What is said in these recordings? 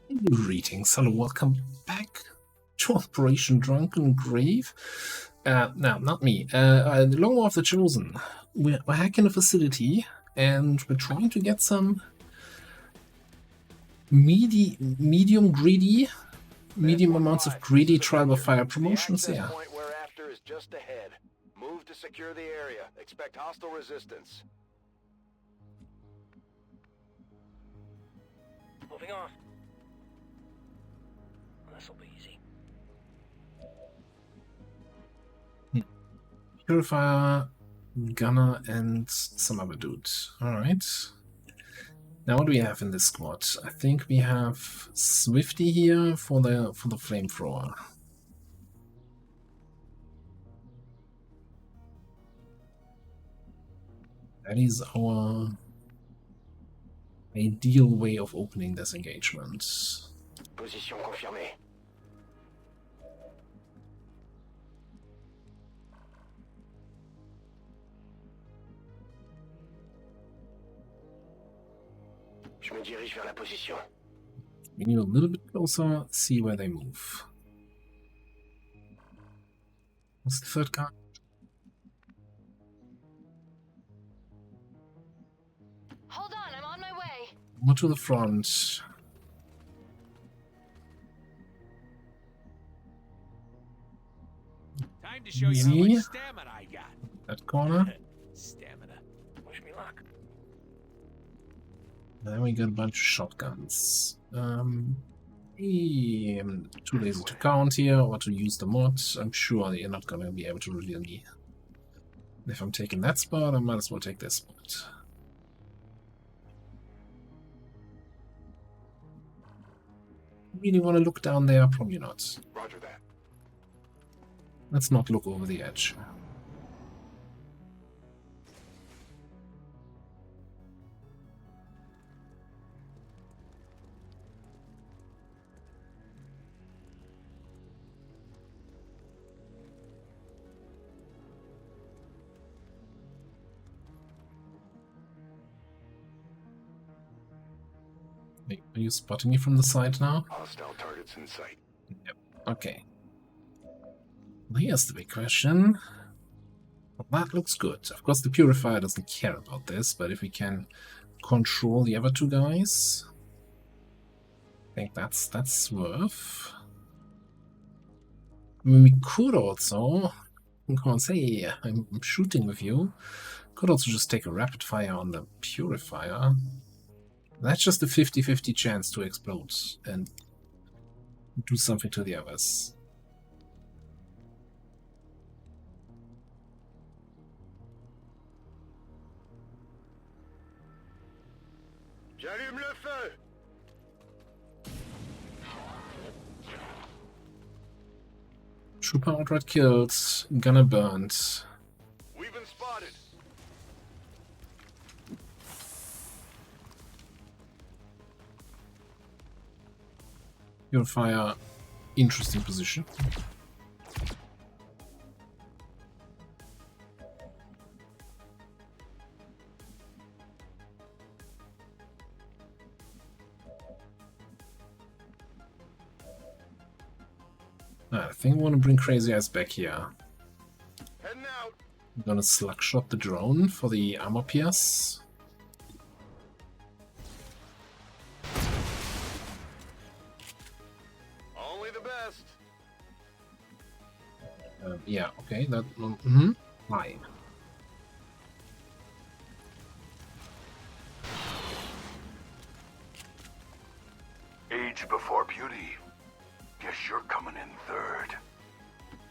Greetings, hello, welcome back to Operation Drunken Grave. No, not me. The Long War of the Chosen. We're hacking a facility, and we're trying to get some medium amounts of greedy trial by fire promotions here. The point we're after is just ahead. Move to secure the area. Expect hostile resistance. Moving on. This'll be easy. Purifier, Gunner, and some other dude. Alright. Now what do we have in this squad? I think we have Swifty here for the flamethrower. That is our ideal way of opening this engagement. Position confirmée. Je me dirige vers la position. We need a little bit closer, see where they move. What's the third guy? Hold on, I'm on my way. More to the front. Time to show you how much stamina I got. That corner. Stamina. Wish me luck. Then we got a bunch of shotguns. I'm too lazy to count here or to use the mod. I'm sure you're not gonna be able to reveal me. If I'm taking that spot, I might as well take this spot. Really want to look down there? Probably not. Roger that. Let's not look over the edge. Wait, are you spotting me from the side now? Hostile targets in sight. Yep. Okay. Well, here's the big question. Well, that looks good. Of course, the Purifier doesn't care about this, but if we can control the other two guys, I think that's worth. I mean, we could also, come say, I'm shooting with you. Could also just take a rapid fire on the Purifier. That's just a 50-50 chance to explode and do something to the others. J'allume le feu! Trooper outright killed, gunner burned. We've been spotted. Purifier, interesting position. I think I want to bring Crazy Eyes back here. Heading out. I'm gonna slug shot the drone for the armor pierce. Only the best. Yeah, okay, that. Fine. Age before beauty. Guess you're coming in third.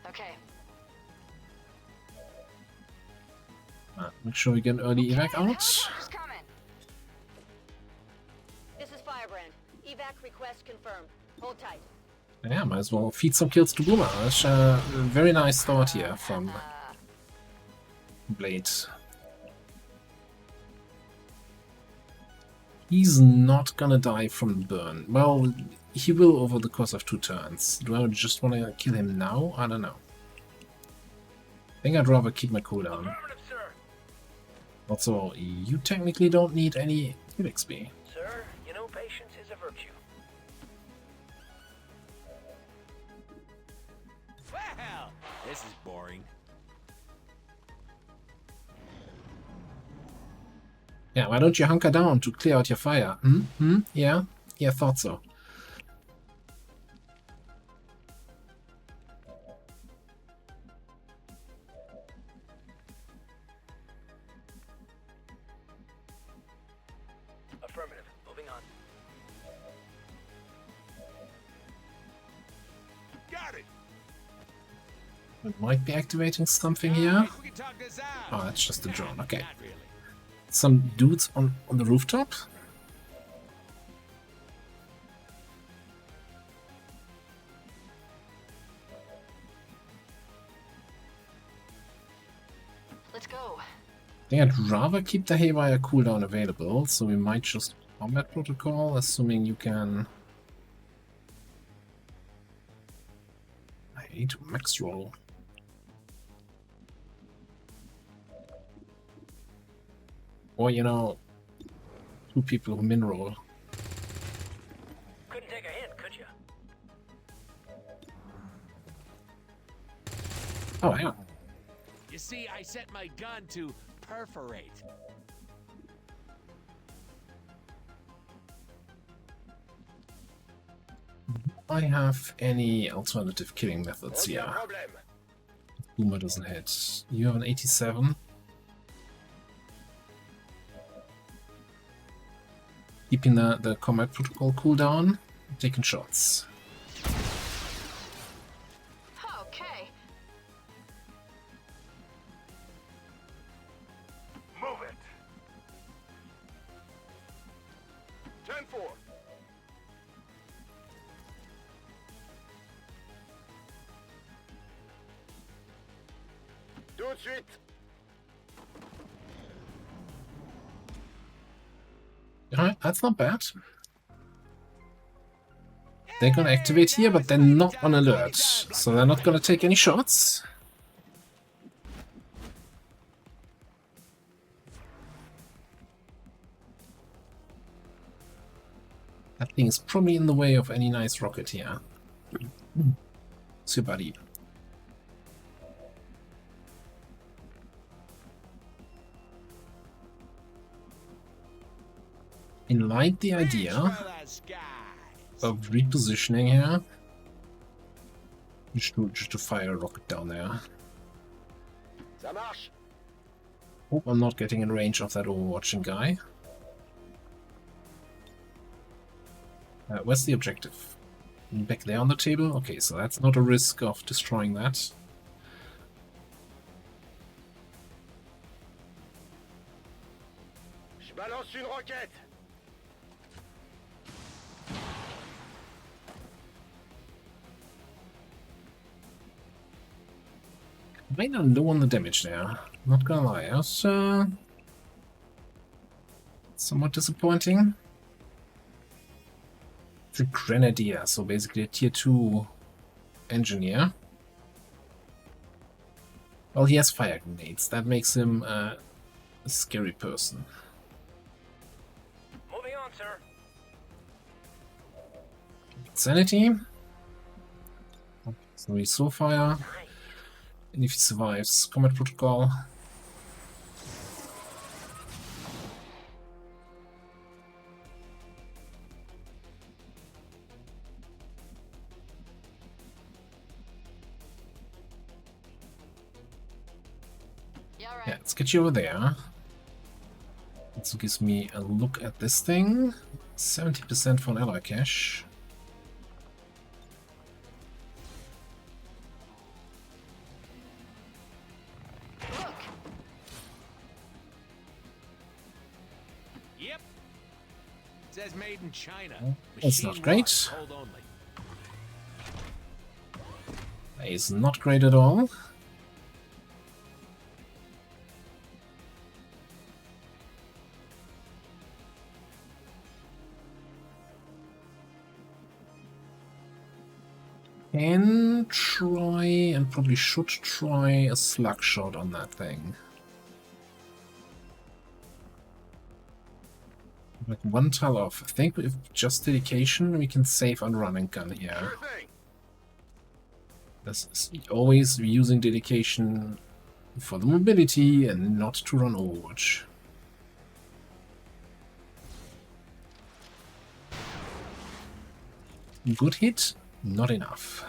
Okay. Make sure we get an early evac out. Helicopter's coming. This is Firebrand. Evac request confirmed. Hold tight. Yeah, might as well feed some kills to Boomer. That's a very nice start here from Blade. He's not gonna die from the burn. Well, he will over the course of 2 turns. Do I just want to kill him now? I don't know. I think I'd rather keep my cooldown. Also, you technically don't need any hit XP. Sir, you know patience is a virtue. Well, this is boring. Yeah, why don't you hunker down to clear out your fire? Yeah? Yeah, thought so. Affirmative. Moving on. Got it. We might be activating something here. Guys, we can talk this out. Oh, that's just a drone. Okay. Not really. Some dudes on the rooftop. Let's go. I think I'd rather keep the haywire cooldown available, so we might just combat protocol, assuming you can. I hate max roll. Or, you know, 2 people who min roll. Couldn't take a hint, could you? Oh, yeah. You see, I set my gun to perforate. I have any alternative killing methods here. Problem. Boomer doesn't hit. You have an 87. Keeping the combat protocol cooldown, taking shots. Okay. Move it. 10-4. Tout de suite. Alright, that's not bad. They're gonna activate here, but they're not on alert, so they're not gonna take any shots. That thing is probably in the way of any nice rocket here. It's your buddy. I like the idea of repositioning here. Just to fire a rocket down there. Ça marche. Hope I'm not getting in range of that overwatching guy. Where's the objective? Back there on the table? Okay, so that's not a risk of destroying that. Je balance une roquette. Kinda low on the damage there. Not gonna lie, that's somewhat disappointing. It's a grenadier, so basically a tier 2 engineer. Well, he has fire grenades. That makes him a scary person. Moving on, sir. Sanity. So he saw fire. And if he survives, combat protocol. Yeah, right. Yeah, let's get you over there. This gives me a look at this thing. 70% for an ally cache. Look. Yep. It says made in China. That's not Machine great. one, hold only. That is not great at all. Can try, and probably should try, a slug shot on that thing. Like 1 tile off. I think with just dedication we can save on run and gun here. Sure thing. This is always using dedication for the mobility and not to run Overwatch. Good hit, not enough.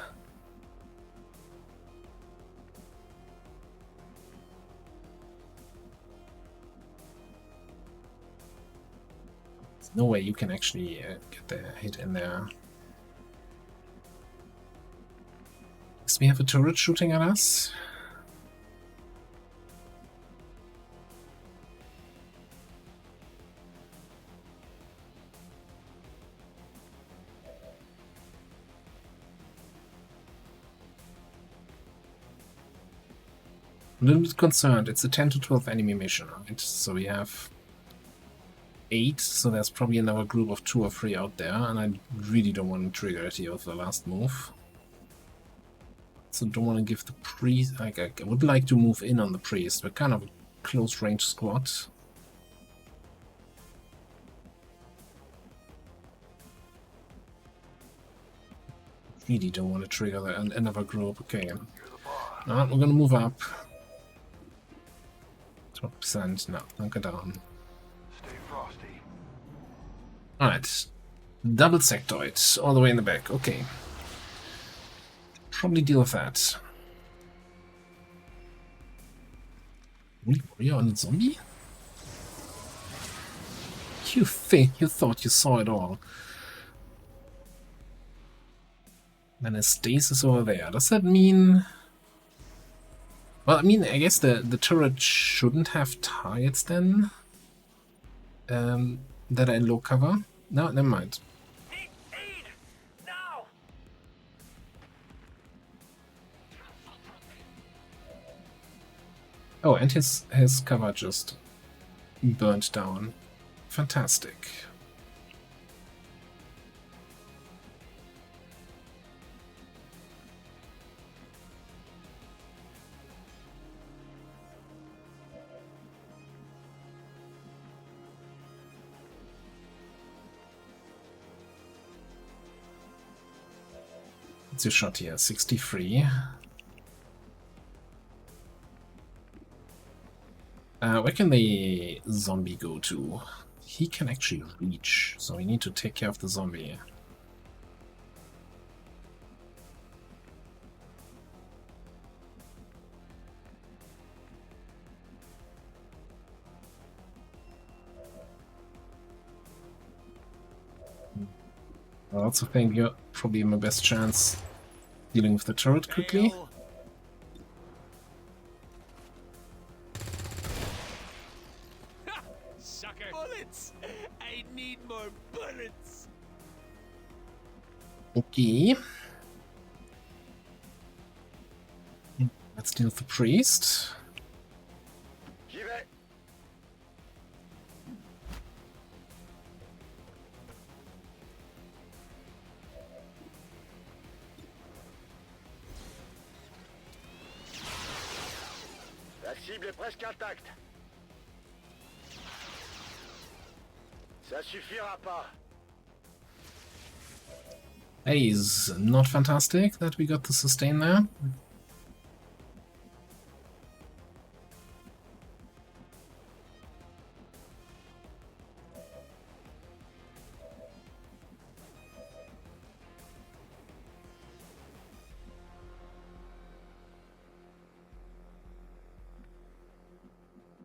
There's no way you can actually get the hit in there. Guess we have a turret shooting at us. A little bit concerned. It's a 10 to 12 enemy mission, right? So we have 8, so there's probably another group of 2 or 3 out there, and I really don't want to trigger it here with the last move. So don't want to give the priest... Like, I would like to move in on the priest. We're kind of a close range squad. Really don't want to trigger another group. Okay. We're gonna move up. 12%. No, don't go down. Stay frosty. Alright. Double sectoid. All the way in the back. Okay. Probably deal with that. Holy warrior on a zombie? You thought you saw it all. Then a stasis over there. Does that mean... Well, I mean, I guess the turret shouldn't have targets then. That are in low cover. No, never mind. Aid! Now! Oh, and his cover just burnt down. Fantastic. What's your shot here? 63. Where can the zombie go to? He can actually reach, so we need to take care of the zombie. I also think you're probably my best chance dealing with the turret quickly. Fail. Sucker! Bullets! I need more bullets! Okay. Let's deal with the priest. J'y vais. La cible est presque intacte. Ça suffira pas. Hey, is not fantastic that we got the sustain there.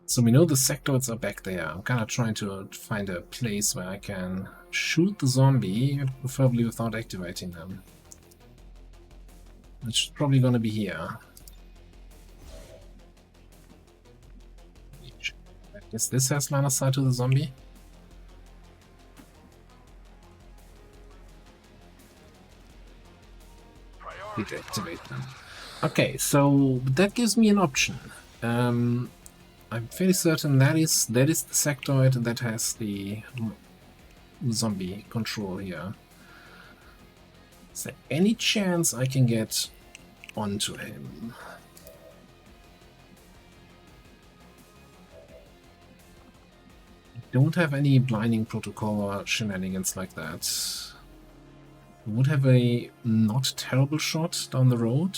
So we know the sectoids are back there. I'm kind of trying to find a place where I can shoot the zombie, preferably without activating them. It's probably going to be here. I guess this has line of sight to the zombie. Deactivate them. Okay, so that gives me an option. I'm fairly certain that is the sectoid that has the zombie control here. Is there any chance I can get onto him? I don't have any blinding protocol or shenanigans like that. I would have a not terrible shot down the road.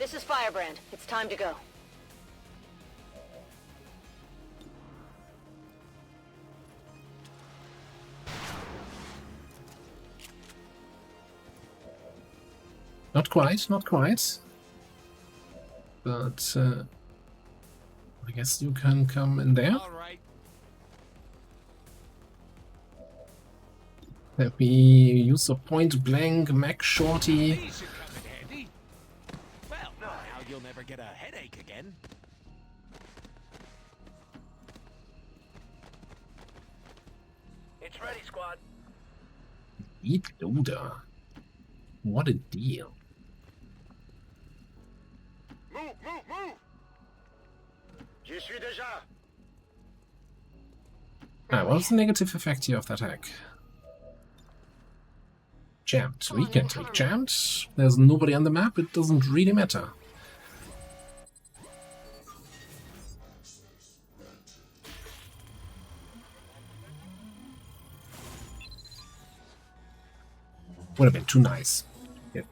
This is Firebrand. It's time to go. Not quite, not quite. But I guess you can come in there. All right. Let me use a point-blank Mac Shorty. These should come in handy. Well, now you'll never get a headache again. It's ready, squad. Eat loader. What a deal. Move, move, move! J'y suis déjà. Ah, what was the negative effect here of that hack? Jammed. We can take jammed. There's nobody on the map, it doesn't really matter. Would have been too nice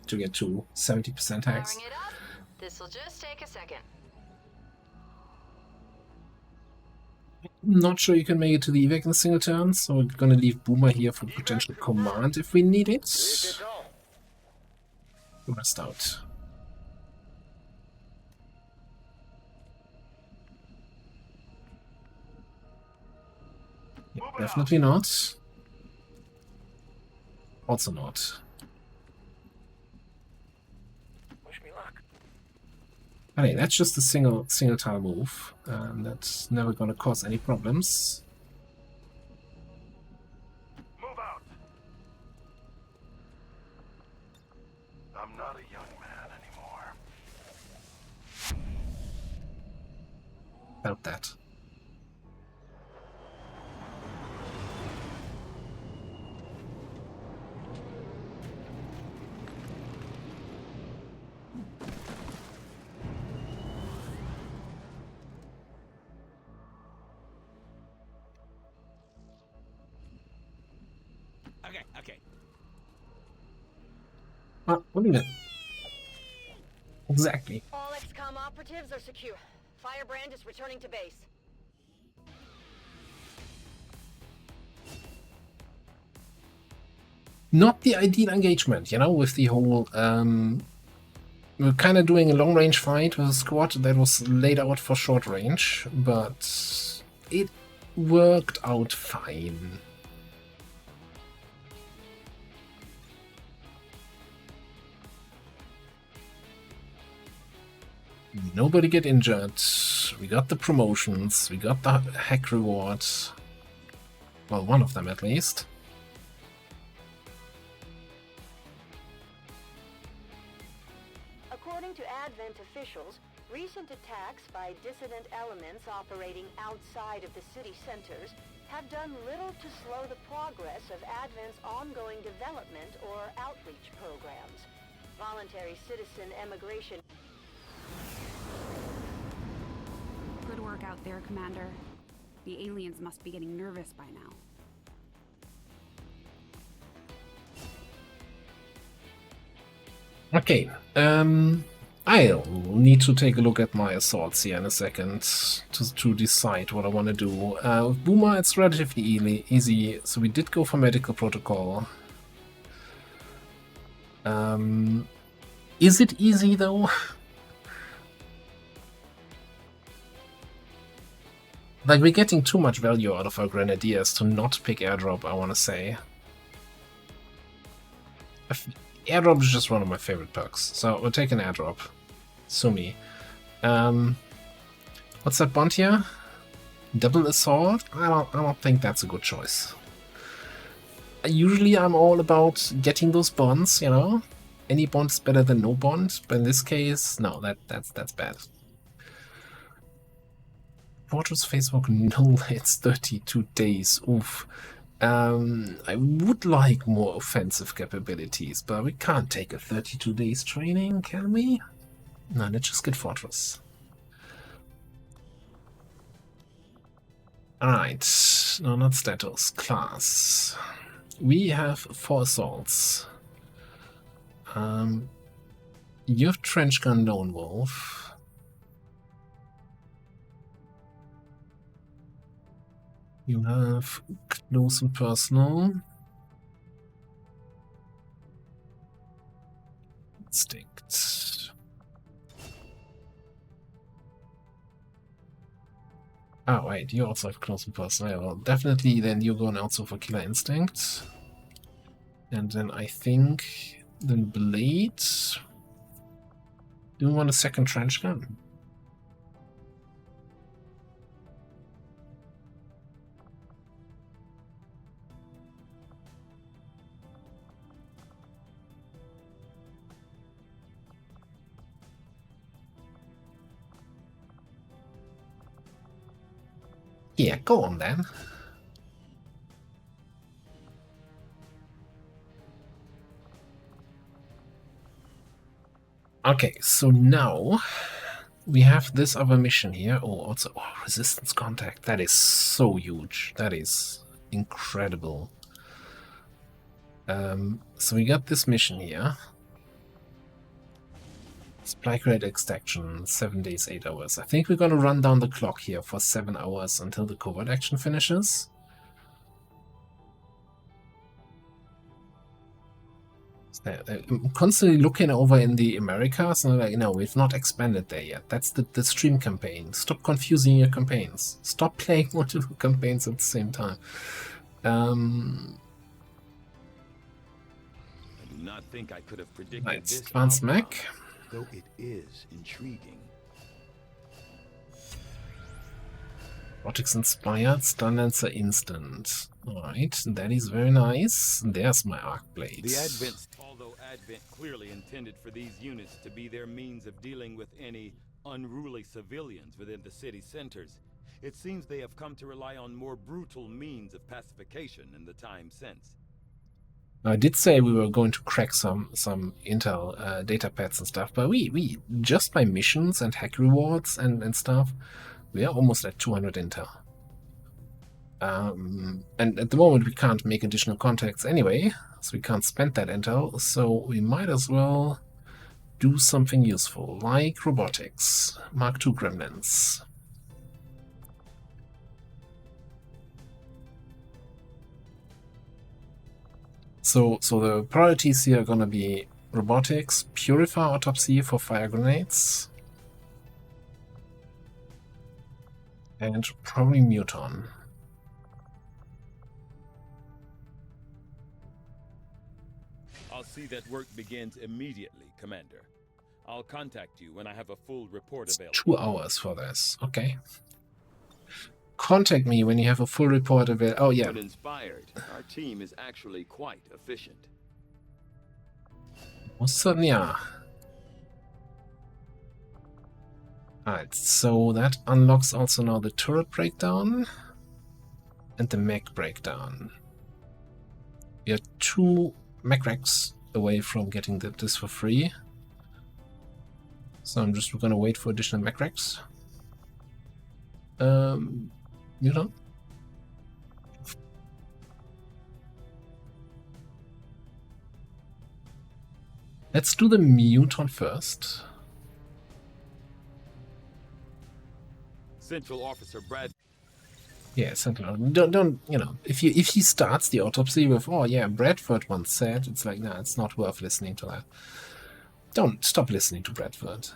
to get to 70% hacks. Powering it up. This'll just take a second. Not sure you can make it to the evac in a single turn, so we're gonna leave Boomer here for potential command if we need it. Rest out. Yeah, definitely not. Also not. Wish me luck. Okay, that's just a single tile move. That's never gonna cause any problems. Move out. I'm not a young man anymore. Felt that. Okay. Ah, what do you mean? Exactly. All XCOM operatives are secure. Firebrand is returning to base. Not the ideal engagement, you know, with the whole we're kind of doing a long range fight with a squad that was laid out for short range, but it worked out fine. Nobody get injured. We got the promotions. We got the hack reward. Well, one of them at least. According to Advent officials, recent attacks by dissident elements operating outside of the city centers have done little to slow the progress of Advent's ongoing development or outreach programs. Voluntary citizen emigration. Good work out there, Commander. The aliens must be getting nervous by now. Okay, I'll need to take a look at my assaults here in a second to decide what I want to do. With Boomer, it's relatively easy, so we did go for medical protocol. Is it easy though? Like, we're getting too much value out of our grenadiers to not pick airdrop, I want to say. Airdrop is just one of my favorite perks, so we'll take an airdrop. Sue me. What's that bond here? Double assault? I don't think that's a good choice. Usually I'm all about getting those bonds, you know? Any bond is better than no bond, but in this case, no, that's bad. Fortress Facebook, no, it's 32 days. Oof. I would like more offensive capabilities, but we can't take a 32 days training, can we? No, let's just get Fortress. Alright, no, not status, class. We have 4 assaults. You have trench gun lone wolf. You have close and personal. Instinct. Oh wait, you also have close and personal. Yeah, well, definitely then you're going also for killer instinct. And then I think then blade. Do you want a second trench gun? Yeah, go on then. Okay, so now we have this other mission here. Oh, also resistance contact. That is so huge. That is incredible. So we got this mission here. Supply crate extraction, 7 days, 8 hours. I think we're going to run down the clock here for 7 hours until the covert action finishes. I'm constantly looking over in the Americas and I'm like, no, we've not expanded there yet. That's the stream campaign. Stop confusing your campaigns. Stop playing multiple campaigns at the same time. I do not think I could have predicted Right, this advanced outcome, mech. though it is intriguing. Robotics inspired, stun lancer instant. Alright, that is very nice. There's my arc blade. The Advent, although Advent clearly intended for these units to be their means of dealing with any unruly civilians within the city centers, it seems they have come to rely on more brutal means of pacification in the time since. I did say we were going to crack some intel data pads and stuff, but we just by missions and hack rewards and stuff, we are almost at 200 intel. And at the moment we can't make additional contacts anyway, so we can't spend that intel, so we might as well do something useful, like robotics. Mark II gremlins. So the priorities here are gonna be robotics, purify autopsy for fire grenades, and probably muton. I'll see that work begins immediately, Commander. I'll contact you when I have a full report available. 2 hours for this. Okay. Contact me when you have a full report available. Oh, yeah. But inspired, our team is actually quite efficient. Most certainly are. Alright, so that unlocks also now the turret breakdown and the mech breakdown. We are 2 mech racks away from getting this for free. So I'm just going to wait for additional mech racks. You know. Let's do the muton first. Central Officer Brad. Yeah, Sentinel. Don't you know? If he starts the autopsy with, oh yeah, Bradford once said, it's like, nah, it's not worth listening to that. Don't stop listening to Bradford.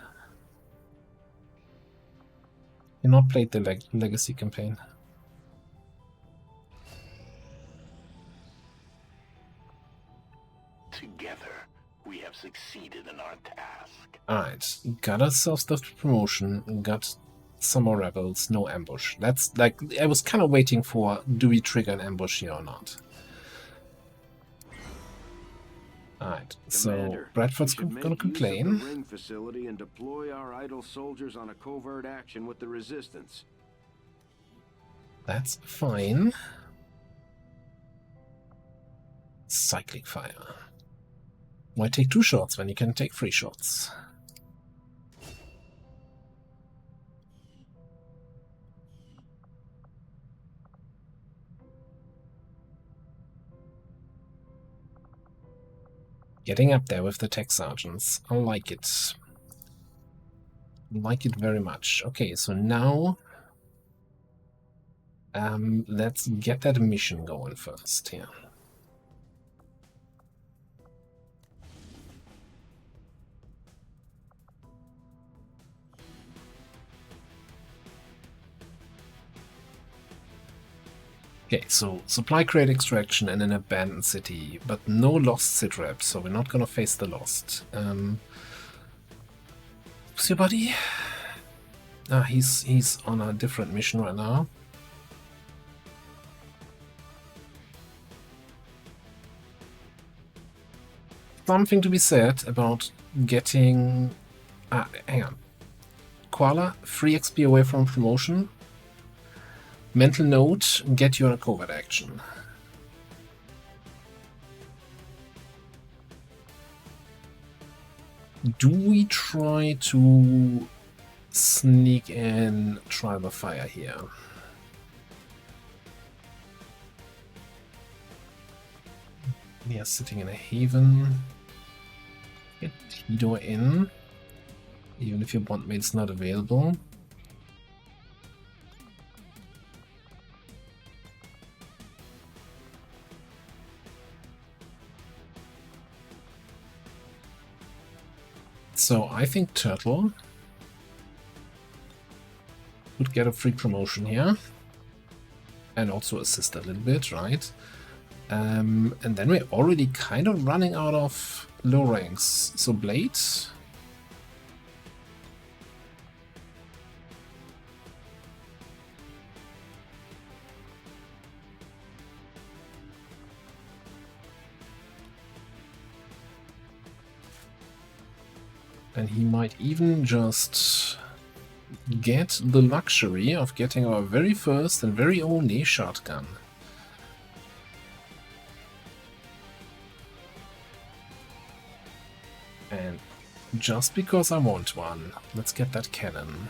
You're not played the legacy campaign. Together, we have succeeded in our task. Alright, got ourselves the promotion, got some more rebels, no ambush. That's like, I was kind of waiting for, do we trigger an ambush here or not? Alright, so Bradford's gonna complain. The ring facility and deploy our idle soldiers on a covert action with the resistance. That's fine. Cyclic fire. Why take 2 shots when you can take 3 shots? Getting up there with the tech sergeants. I like it. I like it very much. Okay, so now let's get that mission going first here. Okay, so supply crate extraction in an abandoned city, but no lost sitrep, so we're not gonna face the lost. Who's your buddy? Ah, he's on a different mission right now. Something to be said about getting... hang on. Koala, 3 XP away from promotion. Mental note, get you on a covert action. Do we try to sneak in trial by fire here? We are sitting in a haven. Get Tito in, even if your bondmate's not available. So I think Turtle would get a free promotion here. And also assist a little bit, right? And then we're already kind of running out of low ranks. So Blade. And he might even just get the luxury of getting our very first and very only shotgun. And just because I want one, let's get that cannon.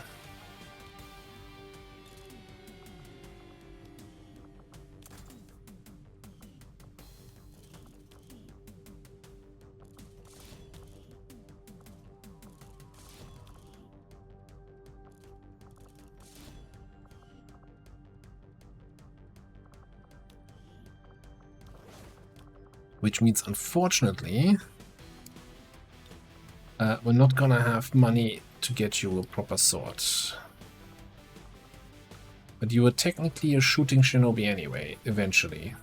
Which means, unfortunately, we're not gonna have money to get you a proper sword. But you were technically a shooting shinobi anyway, eventually.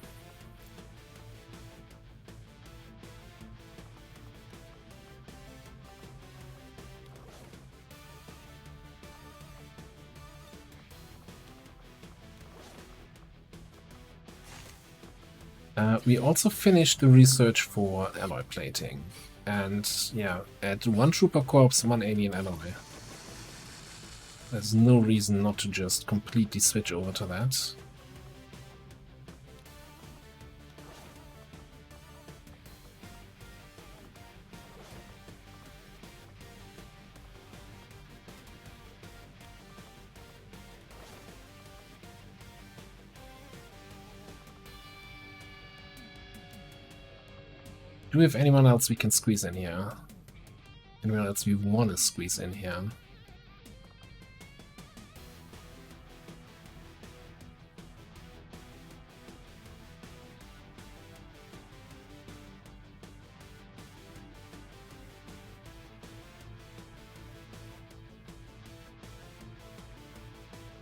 We also finished the research for alloy plating. And yeah, at 1 trooper corps, 1 alien alloy. There's no reason not to just completely switch over to that. Do we have anyone else we can squeeze in here? Anyone else we want to squeeze in here?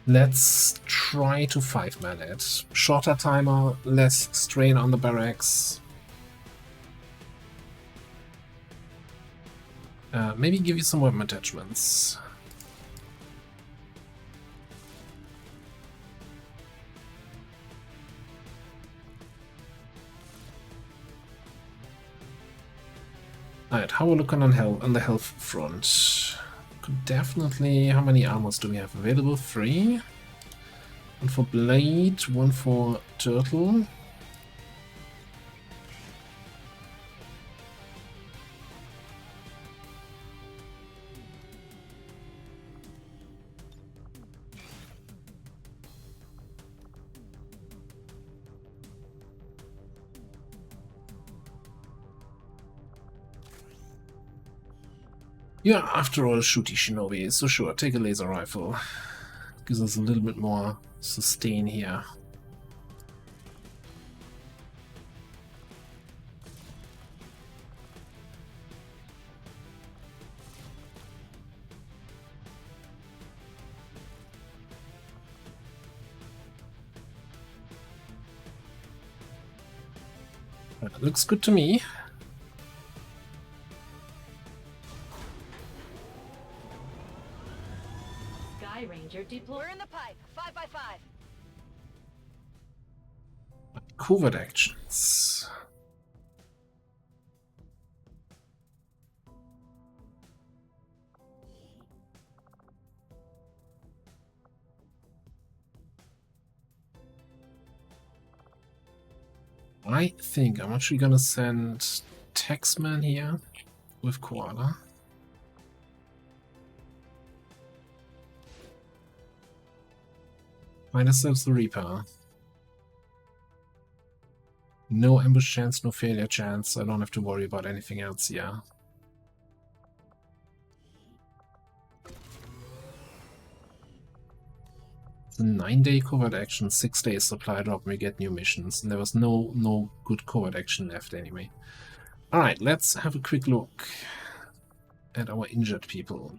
Let's try to 5-man it. Shorter timer, less strain on the barracks. Maybe give you some weapon attachments. Alright, how are we looking on the health front? Could definitely... How many armors do we have available? 3. 1 for Blade, 1 for Turtle. Yeah, after all, shooty shinobi, so sure, take a laser rifle. Gives us a little bit more sustain here. That looks good to me. Sky Ranger deploy. We're in the pipe. 5x5. Covert actions. I think I'm actually gonna send Taxman here with Koala. Find ourselves the Reaper. No ambush chance, no failure chance. I don't have to worry about anything else here. It's a 9-day covert action, 6 days supply drop, and we get new missions. And there was no good covert action left anyway. Alright, let's have a quick look at our injured people.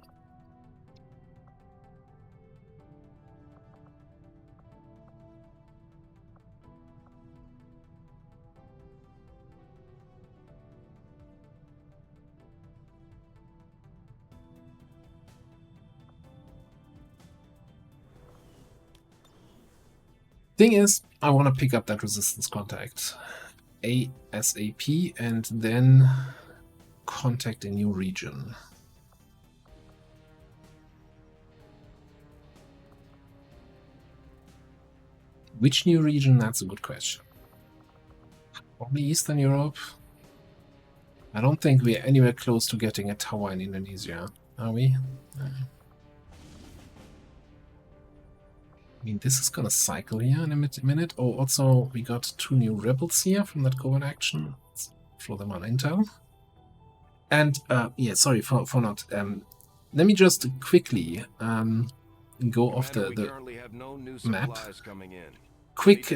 Thing is, I want to pick up that resistance contact ASAP and then contact a new region. Which new region? That's a good question. Probably Eastern Europe. I don't think we're anywhere close to getting a tower in Indonesia, are we? I mean, this is gonna cycle here in a minute. Oh, also, we got 2 new rebels here from that covert action. Let's throw them on intel. And, yeah, sorry for not... let me just quickly go off the map. Quick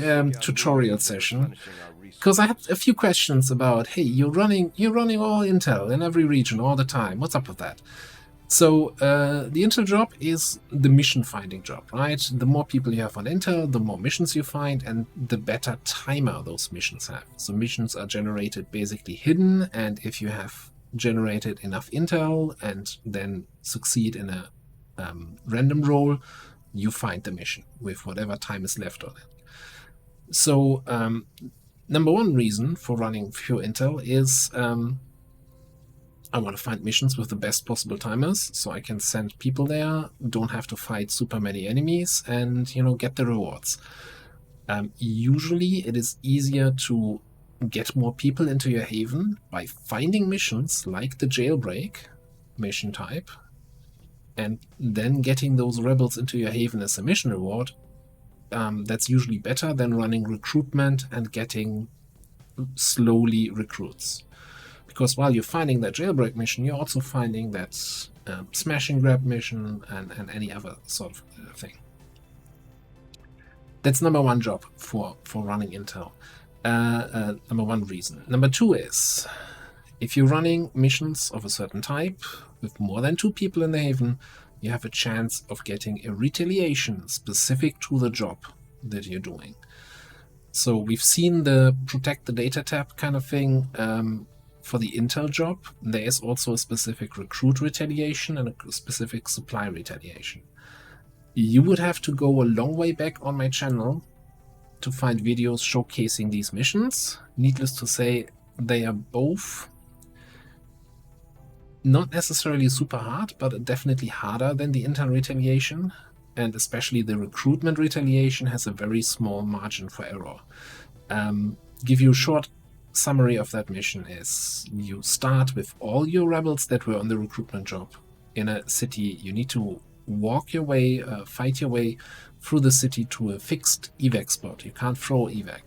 tutorial session. Because I had a few questions about, hey, you're running all intel in every region all the time. What's up with that? So the intel job is the mission finding job, right? The more people you have on intel, the more missions you find, and the better timer those missions have. So missions are generated basically hidden, and if you have generated enough intel and then succeed in a random roll, you find the mission with whatever time is left on it. So number one reason for running pure intel is I want to find missions with the best possible timers, so I can send people there, don't have to fight super many enemies, and, you know, get the rewards. Usually it is easier to get more people into your haven by finding missions like the jailbreak mission type, and then getting those rebels into your haven as a mission reward. That's usually better than running recruitment and getting slowly recruits. Because while you're finding that jailbreak mission, you're also finding that smash and grab mission and any other sort of thing. That's number one job for running intel. Number one reason. Number two is, if you're running missions of a certain type with more than 2 people in the haven, you have a chance of getting a retaliation specific to the job that you're doing. So we've seen the protect the data tab kind of thing. For the intel job, there is also a specific recruit retaliation and a specific supply retaliation. You would have to go a long way back on my channel to find videos showcasing these missions. Needless to say, they are both not necessarily super hard, but definitely harder than the intel retaliation, and especially the recruitment retaliation has a very small margin for error. Give you a short summary of that mission is, you start with all your rebels that were on the recruitment job in a city. You need to walk your way, fight your way through the city to a fixed evac spot. You can't throw evac.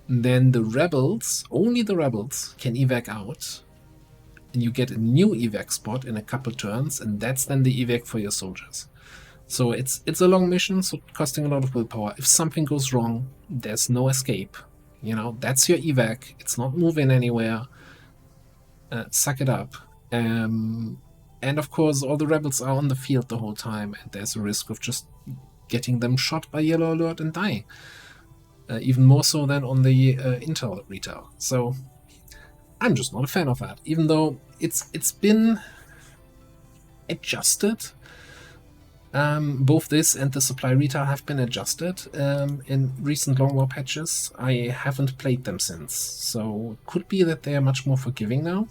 Then the rebels, only the rebels, can evac out and you get a new evac spot in a couple turns, and that's then the evac for your soldiers. So it's a long mission, so costing a lot of willpower. If something goes wrong, there's no escape. You know, that's your evac. It's not moving anywhere. Suck it up. And of course, all the rebels are on the field the whole time, and there's a risk of just getting them shot by yellow alert and dying. Even more so than on the Intel retail. So I'm just not a fan of that, even though it's been adjusted. Both this and the supply retail have been adjusted in recent long war patches. I haven't played them since, so it could be that they are much more forgiving now.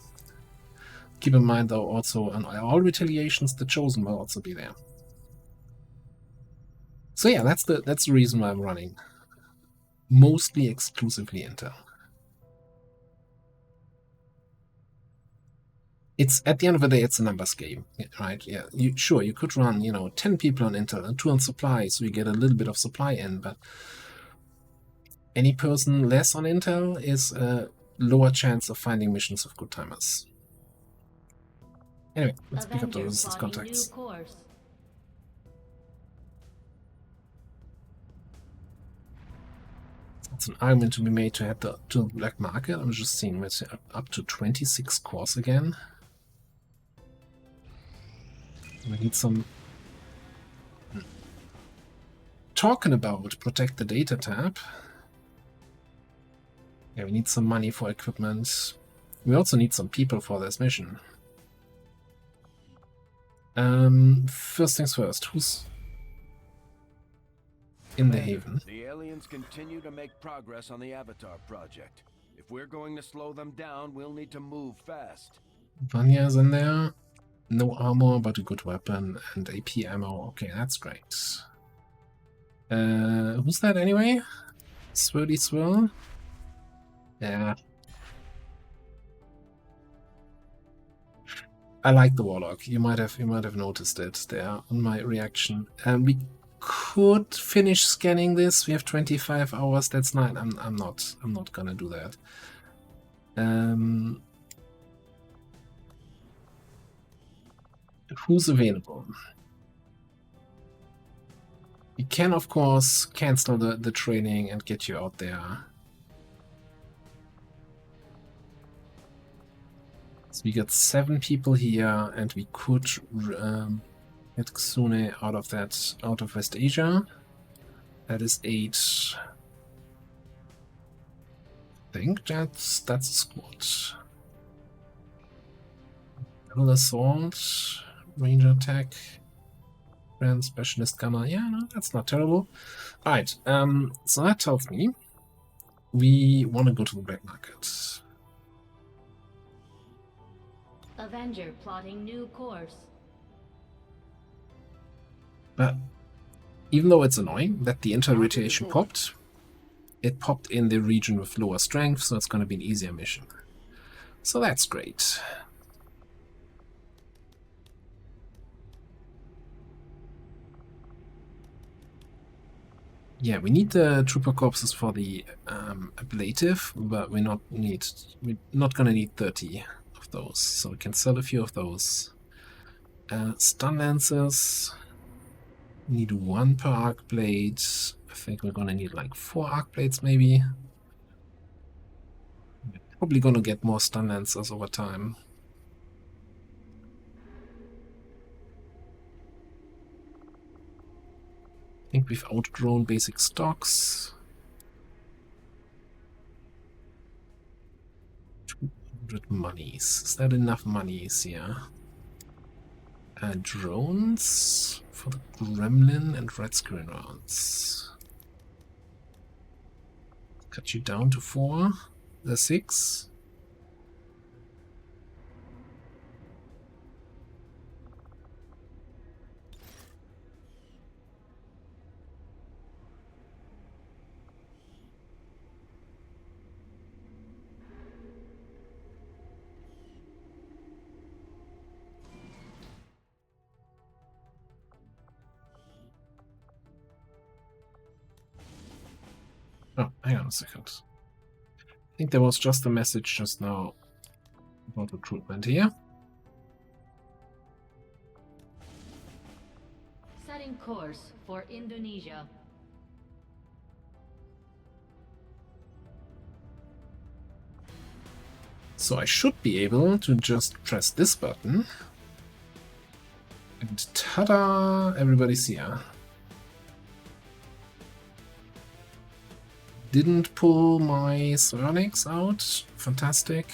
Keep in mind, though, also on all retaliations, the Chosen will also be there. So yeah, that's the reason why I'm running mostly exclusively Intel. It's at the end of the day, it's a numbers game, right? Yeah, sure, you could run, 10 people on Intel and 2 on supply, so you get a little bit of supply in, but any person less on Intel is a lower chance of finding missions of good timers. Anyway, let's pick up the resistance contacts. It's an argument to be made to head to the black market. I'm just seeing we're up to 26 cores again. We need some... Talking about protect the data tab. Yeah, we need some money for equipment. We also need some people for this mission. First things first, who's in the Haven? The aliens continue to make progress on the Avatar project. If we're going to slow them down, we'll need to move fast. Vanya's in there. No armor, but a good weapon and AP ammo. Okay, that's great. Who's that anyway? Swirly Swirl? Yeah. I like the Warlock. You might have noticed it there on my reaction. We could finish scanning this. We have 25 hours. That's not. I'm not gonna do that. Who's available? You can, of course, cancel the training and get you out there. So we got 7 people here, and we could get Xune out of West Asia. That is 8. I think that's a squad. Double assault, ranger attack, grand specialist gunner. Yeah, no, that's not terrible. Alright, so that tells me we want to go to the black market. Avenger plotting new course. But even though it's annoying that the Intel retaliation popped, it popped in the region with lower strength, so it's going to be an easier mission. So that's great. Yeah, we need the trooper corpses for the ablative, but we're not going to need 30 of those, so we can sell a few of those. Stun lancers. We need 1 per arc blade. I think we're gonna need like 4 arc blades maybe. We're probably gonna get more stun lancers over time. I think we've outgrown basic stocks. 200 monies. Is that enough monies? Yeah. Drones for the Gremlin and Red Screen rounds. Cut you down to 4. The 6. Oh, hang on a second. I think there was just a message just now About recruitment here. Setting course for Indonesia. So I should be able to just press this button. And ta-da! Everybody's here. Didn't pull my psionics out. Fantastic.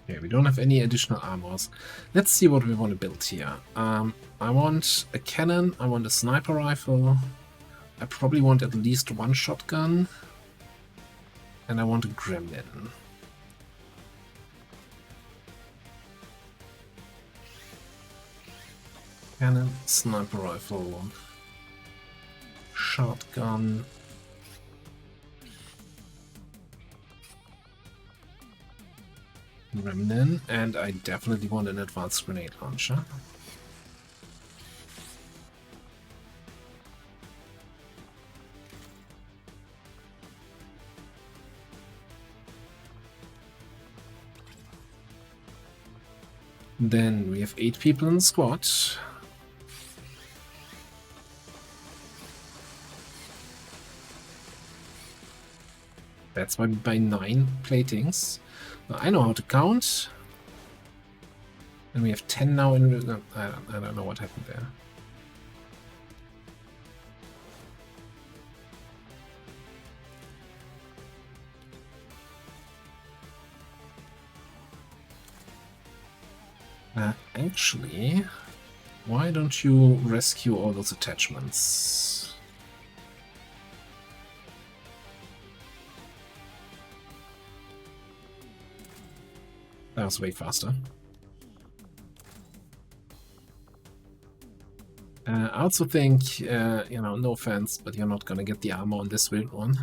Okay, we don't have any additional armors. Let's see what we want to build here. I want a cannon, I want a sniper rifle, I probably want at least one shotgun, and I want a gremlin. Cannon, sniper rifle, shotgun. Gremlin, and I definitely want an advanced grenade launcher. Then we have 8 people in the squad. That's why we buy 9 platings. Now, I know how to count. And we have 10 now in... I don't know what happened there. Actually, why don't you rescue all those attachments? That was way faster. I also think, you know, no offense, but you're not gonna get the armor on this weird one.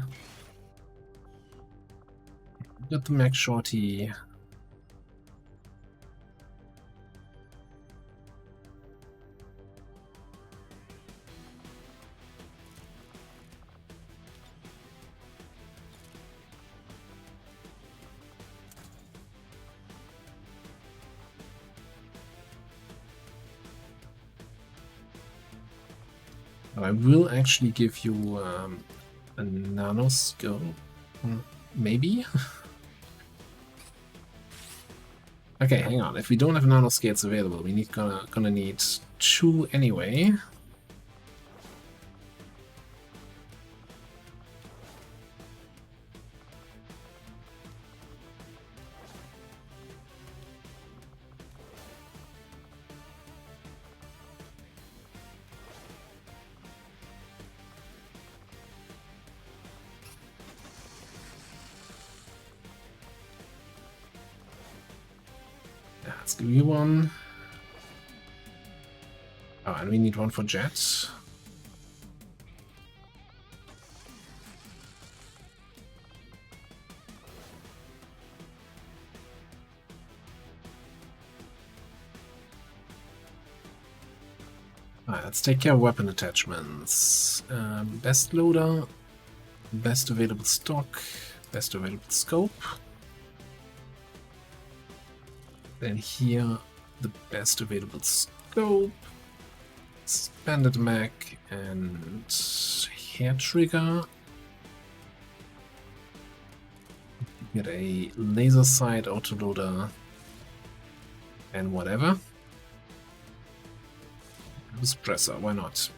Got the Mac Shorty. I will actually give you a nanoscope, maybe? Okay, hang on. If we don't have nanoscales available, we need gonna need 2 anyway. Let's give you one. Oh, and we need one for Jet. Alright, let's take care of weapon attachments. Best loader, best available stock, best available scope. Then here, the best available scope, expanded mag, and hair trigger. Get a laser sight autoloader and whatever. Suppressor, why not?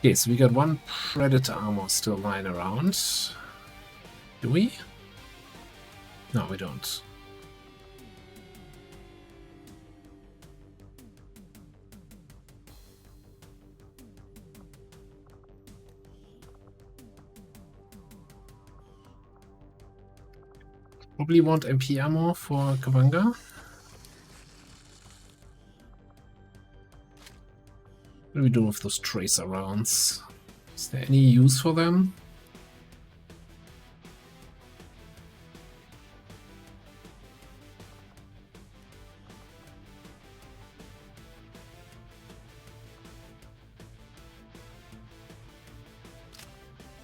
Okay, so we got one Predator armor still lying around. Do we? No, we don't. Probably want MP ammo for Kavanga. What are we doing with those tracer rounds? Is there any use for them?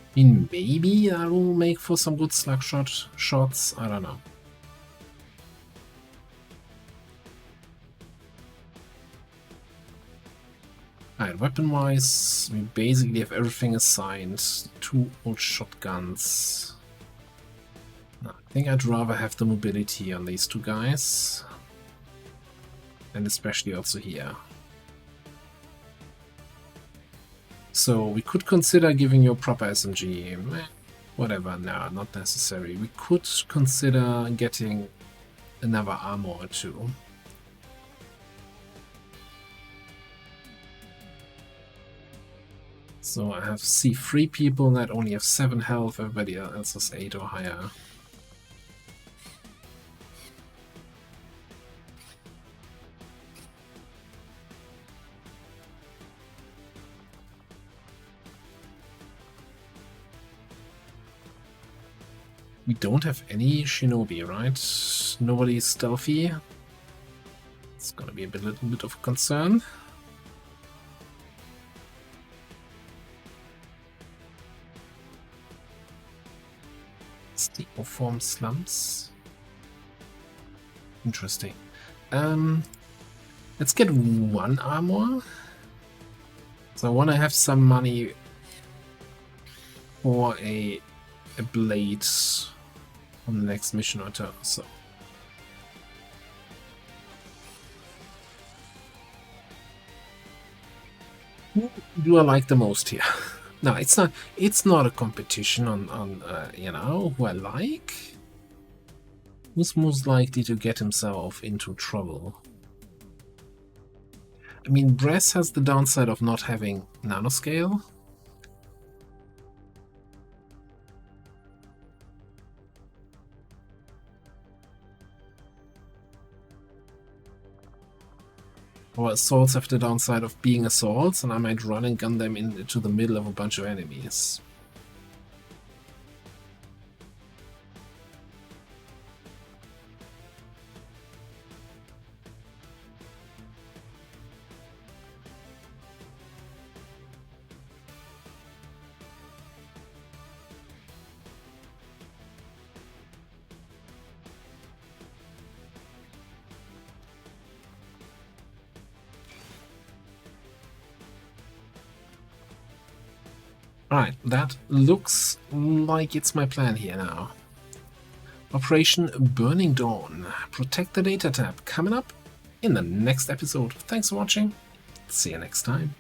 I mean, maybe I will make for some good slug shots. I don't know. Alright, weapon-wise, we basically have everything assigned. 2 old shotguns. I think I'd rather have the mobility on these 2 guys. And especially also here. So we could consider giving you a proper SMG. Whatever, no, not necessary. We could consider getting another armor or 2. So I have C3 people that only have 7 health, everybody else has 8 or higher. We don't have any shinobi, right? Nobody's stealthy. It's gonna be a little bit of a concern. Steeple-form slums. Interesting. Let's get 1 armor. So I want to have some money for a blade on the next mission or so. Who do I like the most here? No, it's not a competition on you know, who I like. Who's most likely to get himself into trouble? I mean, Brass has the downside of not having nanoscale. Or assaults have the downside of being assaults, and I might run and gun them into the middle of a bunch of enemies. Alright, that looks like it's my plan here now. Operation Burning Dawn. Protect the data tab coming up in the next episode. Thanks for watching. See you next time.